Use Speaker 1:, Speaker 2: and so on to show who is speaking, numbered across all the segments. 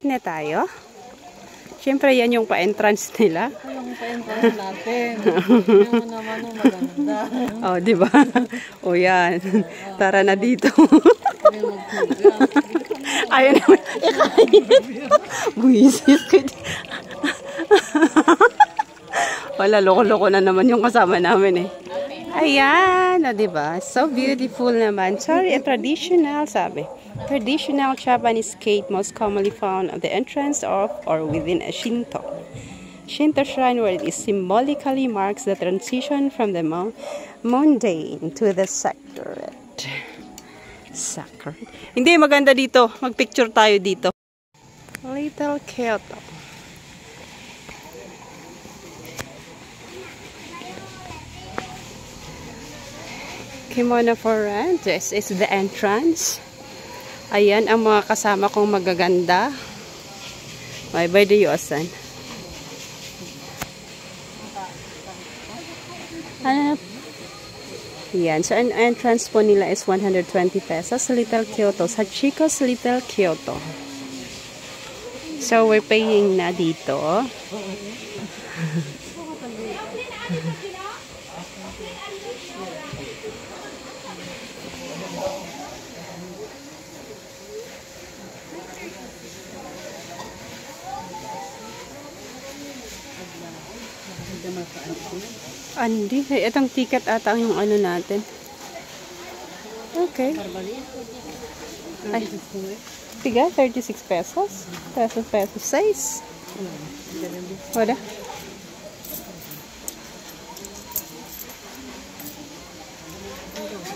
Speaker 1: Na tayo. Siyempre, yan yung pa-entrance nila.
Speaker 2: Yung pa-entrance natin. Yung naman ang maganda.
Speaker 1: Oh, di ba? O yan. Tara na dito. Ayun naman. Buisit ko. Wala, loko-loko na naman yung kasama namin eh. Ayan, di ba? So beautiful naman. Sorry, traditional, sabi. Traditional Japanese cake most commonly found at the entrance of or within a Shinto shrine, where it symbolically marks the transition from the mundane to the sacred. Sacred. Hindi, maganda dito. Magpicture tayo dito. Little Kyoto. Kimono for rent. This is the entrance. Ayan ang mga kasama kong magaganda. Bye-bye the Yosan. Ayan. So, ang entrance po nila is 120 pesos. Little Kyoto. Sa Chico's Little Kyoto. So, we're paying na dito. Andi, itong ticket ata yung ano natin. Okay. Ay, tiga, 36 pesos. Pesos 6. Wala.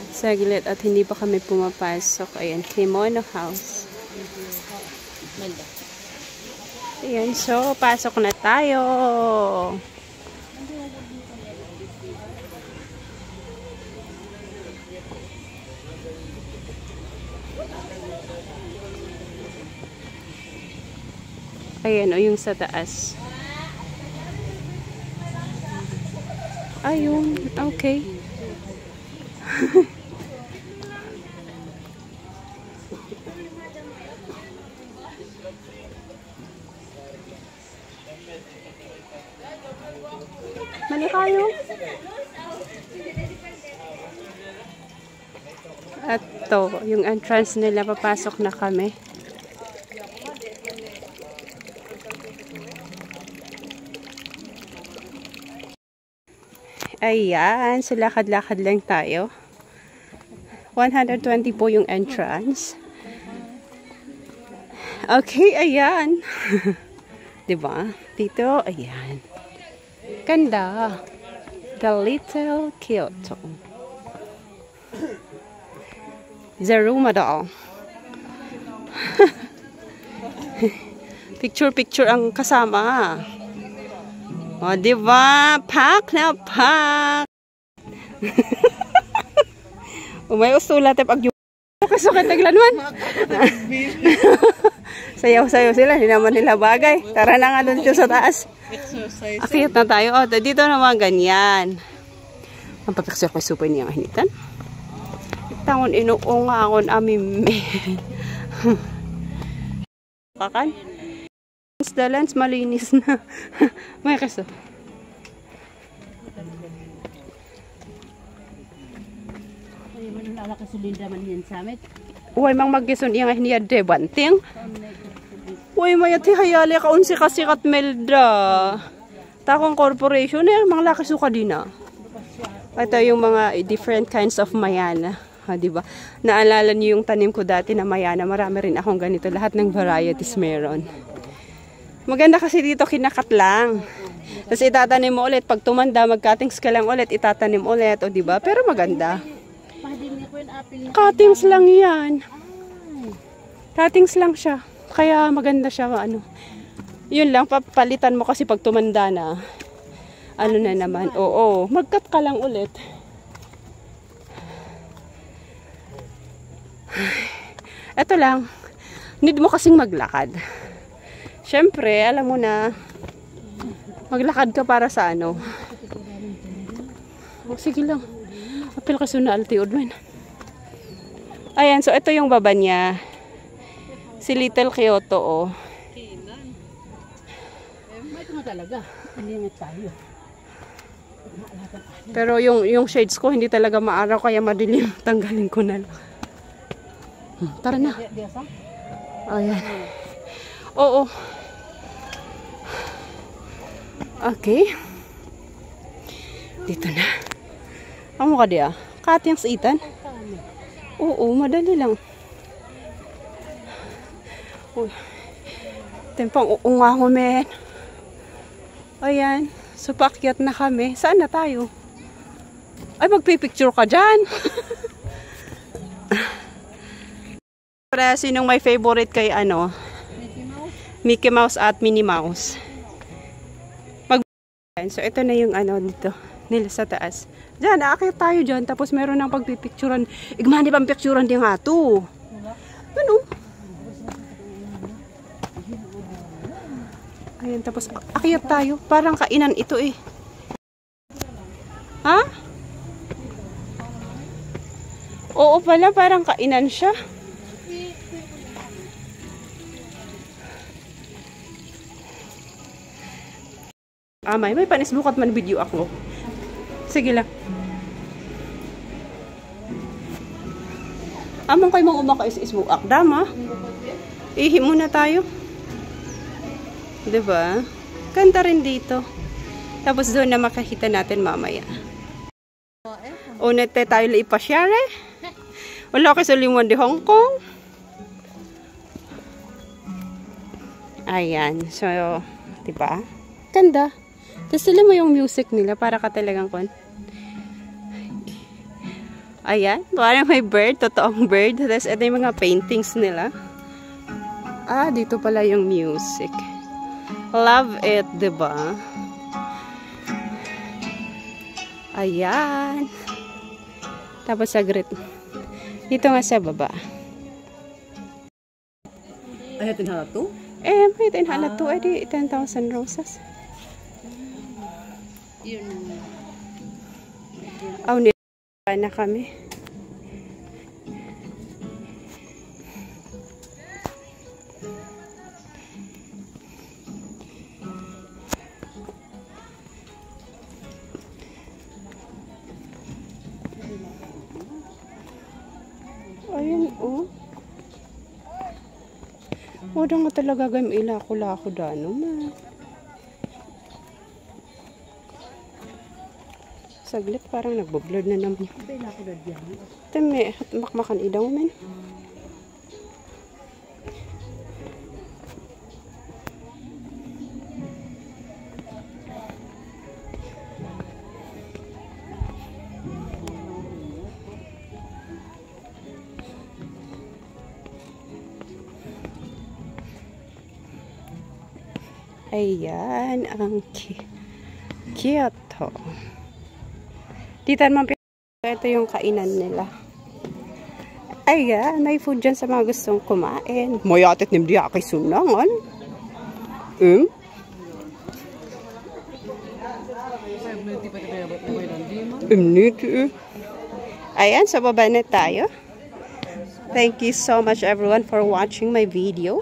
Speaker 1: Saglit at hindi pa kami pumapasok. Ayan, Kimono House. Ayan, so pasok na tayo. Ayan, o yung sa taas. Ayun, okay. Mali kayo. At to, yung entrance nila, papasok na kami. Ayan, so lakad-lakad lang tayo. 120 po yung entrance. Okay, ayan. Diba? Dito, ayan. Ganda. The Little Kyoto. Zaruma. Picture ang kasama. O, diba? Pak na pak! Umay usulat pag yung kasukit naglanwan. Sayaw-sayaw sila. Hindi naman nila bagay. Tara na nga doon dito sa taas. Akit na tayo. O, dito naman ganyan. Ang papiksyo ko supay niyang hinitan. Tangon inuong nga akon amime. Kakan? The lens malinis na. May kaso.
Speaker 2: Ay, manunala ka sulinda man yan sa amin.
Speaker 1: Uy, mang magkison iya nga niya de banting. Uy, mayati hayali ka unsi kasi kat melda. Takong corporation mang laki suka din na. Ito yung mga different kinds of mayana. Ha, diba? Naalala niyo yung tanim ko dati na mayana. Marami rin akong ganito. Lahat ng varieties meron. Maganda kasi dito kinakat lang. Tapos itatanim mo ulit. Pag tumanda, mag-cuttings ka lang ulit. Itatanim ulit. O diba? Pero maganda. Cuttings lang yan. Cuttings lang siya. Kaya maganda siya. Ano. Yun lang. Papalitan mo kasi pag tumanda na. Ano na naman. Oo. Mag-cut ka lang ulit. Ito lang. Need mo kasing maglakad. Siyempre, alam mo na, maglakad ka para sa ano. O, sige lang. Apil ka na altiod man. Ayan, so ito yung baba niya. Si Little Kyoto, oh.
Speaker 2: talaga. Limit tayo.
Speaker 1: Pero yung shades ko hindi talaga maaraw kaya madilim. Tanggalin ko na lang. Tara na. Ayan. Oo. Okay. Dito na. Amo ka diya? Katyang sa itan? Oo, madali lang. Uy. Tempang uunga ko, men. Ayan. So, paakyat na kami. Saan na tayo? Ay, magpipicture ka dyan. Para sinong may favorite kay ano? Mickey Mouse at Minnie Mouse. So, ito na yung ano dito. Nila sa taas. Diyan, aakyat tayo dyan. Tapos meron ng pagpipicturan. Igmani pang picturan din nga to. Ano? Ayan, tapos akyat tayo. Parang kainan ito eh. Ha? Oo pala, parang kainan siya. May panisbuk at man video ako. Sige lang. Among kayo mong umaka is-isbuk dama. Ihi muna tayo. Diba? Ganda rin dito. Tapos doon na makakita natin mamaya. Una tayo la ipasyare. Wala ka sa Limon de Hong Kong. Ayan. So, diba? Ganda. Tapos sila mo yung music nila para ka talagang kon. Ayan. Parang may bird. Totoong bird. Tapos ito yung mga paintings nila. Dito pala yung music. Love it, diba? Ayan. Tapos sagrit. Dito nga sa baba.
Speaker 2: Ay, tinhala to?
Speaker 1: May tinhala to. Di 10,000 roses.
Speaker 2: Yun.
Speaker 1: Nila na kami. Ayan, oh. Wala nga talaga gam ilako-lako dano, ma. Saglit, parang nagbo-blurred na naman. Teme, makmakan idaw, men. Ayan, ang cute. Dito naman, ito yung kainan nila. Ayan, may food dyan sa mga gustong kumain. Mayatit ni Mdia kay sunangan. Ayan, sa baba na tayo. Thank you so much everyone for watching my video.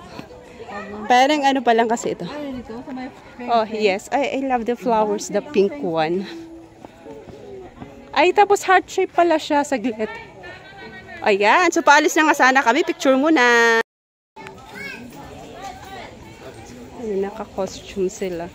Speaker 1: Parang ano pa lang kasi ito. Oh, yes. I love the flowers, the pink one. Ay, tapos heart shape pala siya, saglit. Ayan. So, paalis na nga sana kami. Picture muna. Naka-costume sila.